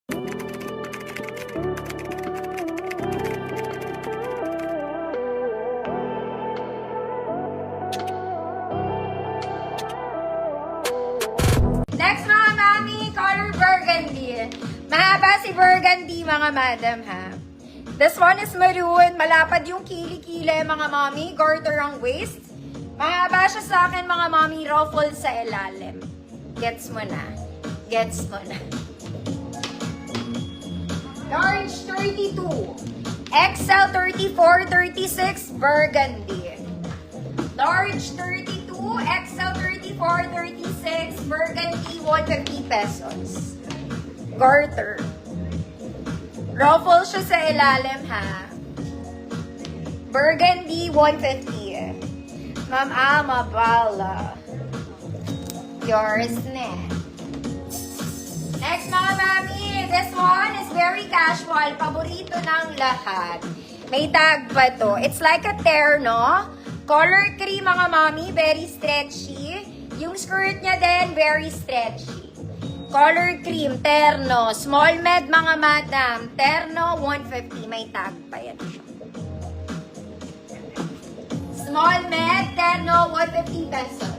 Next mga mami, color burgundy. Mahaba si burgundy mga madam ha. This one is maroon. Malapad yung kili-kili mga mami. Garter ang waist. Mahaba siya sa akin mga mami. Ruffle sa ilalim. Gets mo na. Gets mo na. Large 32. XL 34, 36, burgundy. Large 32, XL 34, 36, burgundy, 150 pesos. Garter. Ruffle siya sa ilalim, ha? Burgundy, 150. Ma'am Amabala. Yours next. Next, mga mami. This one is very casual. Paborito ng lahat. May tag pa to. It's like a terno. Color cream, mga mami. Very stretchy. Yung skirt niya din, very stretchy. Color cream, terno. Small med, mga madam. Terno, 150. May tag pa yan. Small med, terno, 150 pesos.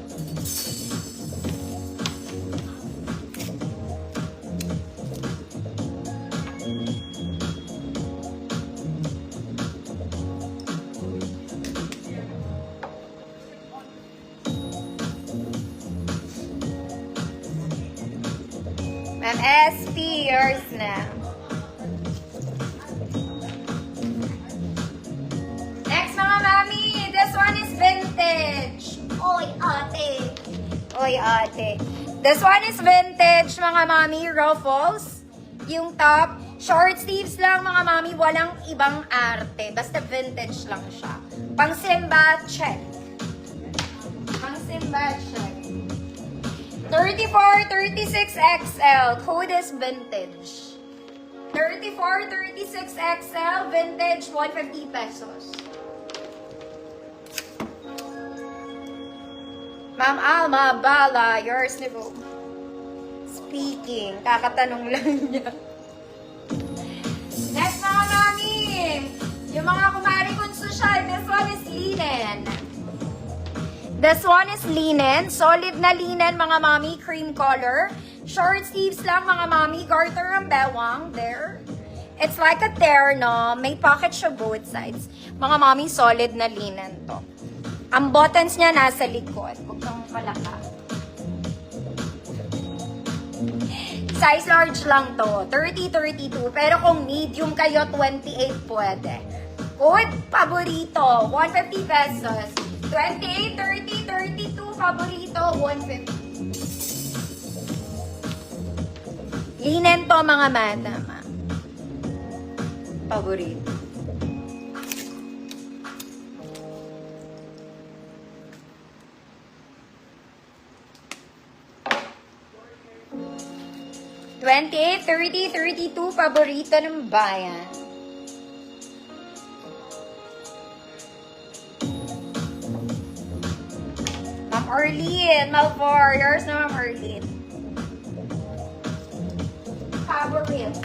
Ma'am SP, yours na. Next, mga mami. This one is vintage. Oy, ate. Oy, ate. This one is vintage, mga mami. Ruffles. Yung top. Short sleeves lang, mga mami. Walang ibang arte. Basta vintage lang siya. Pang simba, check. Pang simba, check. 34, 36 XL. Code is vintage. 34, 36 XL. Vintage, 150 pesos. Ma'am Alma Bala, yours na po. Speaking. Kakatanong lang niya. Next, mga mami. Yung mga kumari kong social, this one is linen. This one is linen. Solid na linen, mga mami. Cream color. Short sleeves lang, mga mami. Garter ang bewang. There. It's like a terno. May pocket siya both sides. Mga mami, solid na linen to. Ang buttons niya nasa likod. Huwag kang palaka. Size large lang to. 30-32. Pero kung medium kayo, 28 pwede. Code paborito. 150 pesos. 28, 30, 32, paborito, 150. Linen to, mga madam. Paborito. $28, $30, $32, paborito ng bayan. Arlene, Malvar, yours na Ma'am Arlene. Favorites.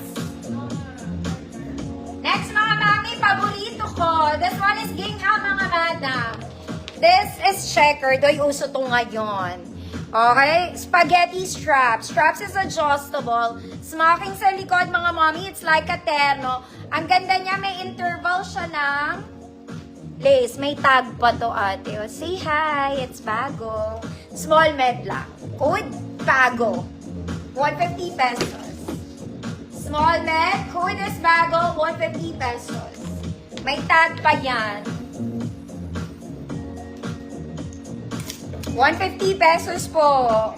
Next, mga mami, paborito ko. This one is gingham, mga madam. This is checkered. Doy, uso to ngayon. Okay? Spaghetti straps. Straps is adjustable. Smocking sa likod, mga mami. It's like a terno. Ang ganda niya, may interval siya ng lace. May tag pa to, ate. O, say hi. It's bago. Small med lang. Code, bago. 150 pesos. Small med. Code is bago. 150 pesos. May tag pa yan. 150 pesos po.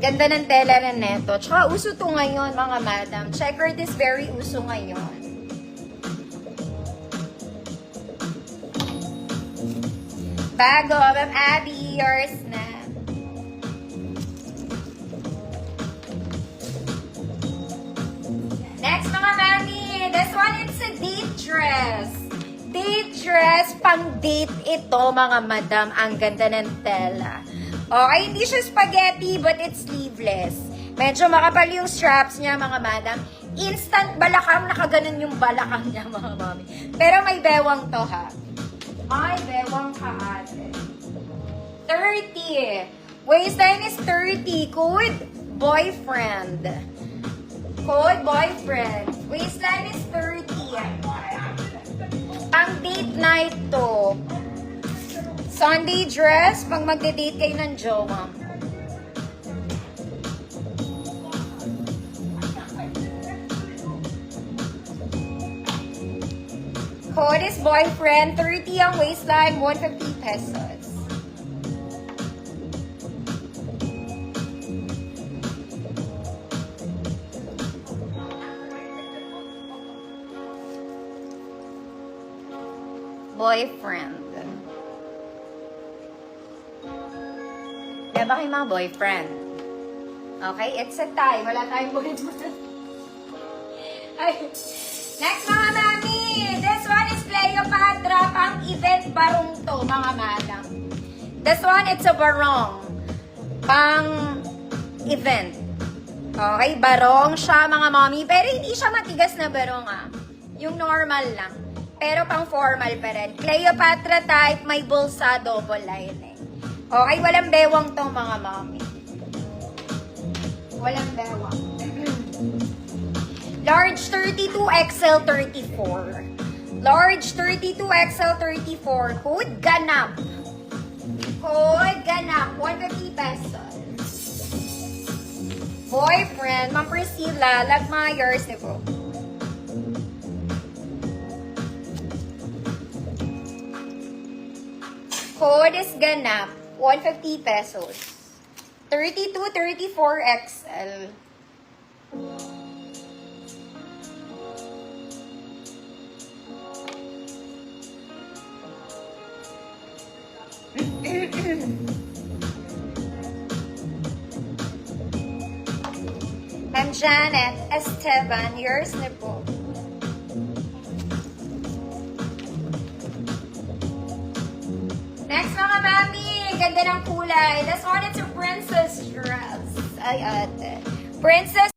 Ganda ng tela na neto. Tsaka uso to ngayon, mga madam. Checkered is very uso ngayon. Bago, Ma'am Abby, yours na. Next, mga mami, this one is a date dress. Date dress, pang date ito, mga madam. Ang ganda ng tela. Okay, hindi siya spaghetti, but it's sleeveless. Medyo makapal yung straps niya, mga madam. Instant balakang, nakaganon yung balakang niya, mga mami. Pero may bewang to, ha? May bewang ka, ate. 30. Waistline is 30. Code boyfriend. Code boyfriend. Waistline is 30. Pang date night to. Sunday dress, pag magde-date kayo ng jowa. Code is boyfriend, 30 ang waistline, 150 pesos. Boyfriend. Diba kayo mga boyfriend? Okay, it's a tie. Wala tayong boyfriend. Ay. Next, mga mami. This one is Cleopatra. Pang event barong to, mga madam. This one, it's a barong. Pang event. Okay, barong siya, mga mami. Pero hindi siya matigas na barong, ah. Yung normal lang. Pero pang formal pa rin. Cleopatra type, may bulsa, double lining. Okay, walang bewang to, mga mami. Walang bewang. Large 32, XL 34. Large 32, XL 34. Code ganap. Code ganap. 150 pesos. Boyfriend, Ma'am Priscilla, Lagmayers, diba? Code is ganap. 150 pesos. 32, 34, XL. I'm Janet Esteban, yours na po. Next, mga mami, ganda ng kulay. This one, it's a princess dress. Ay, ate. Princess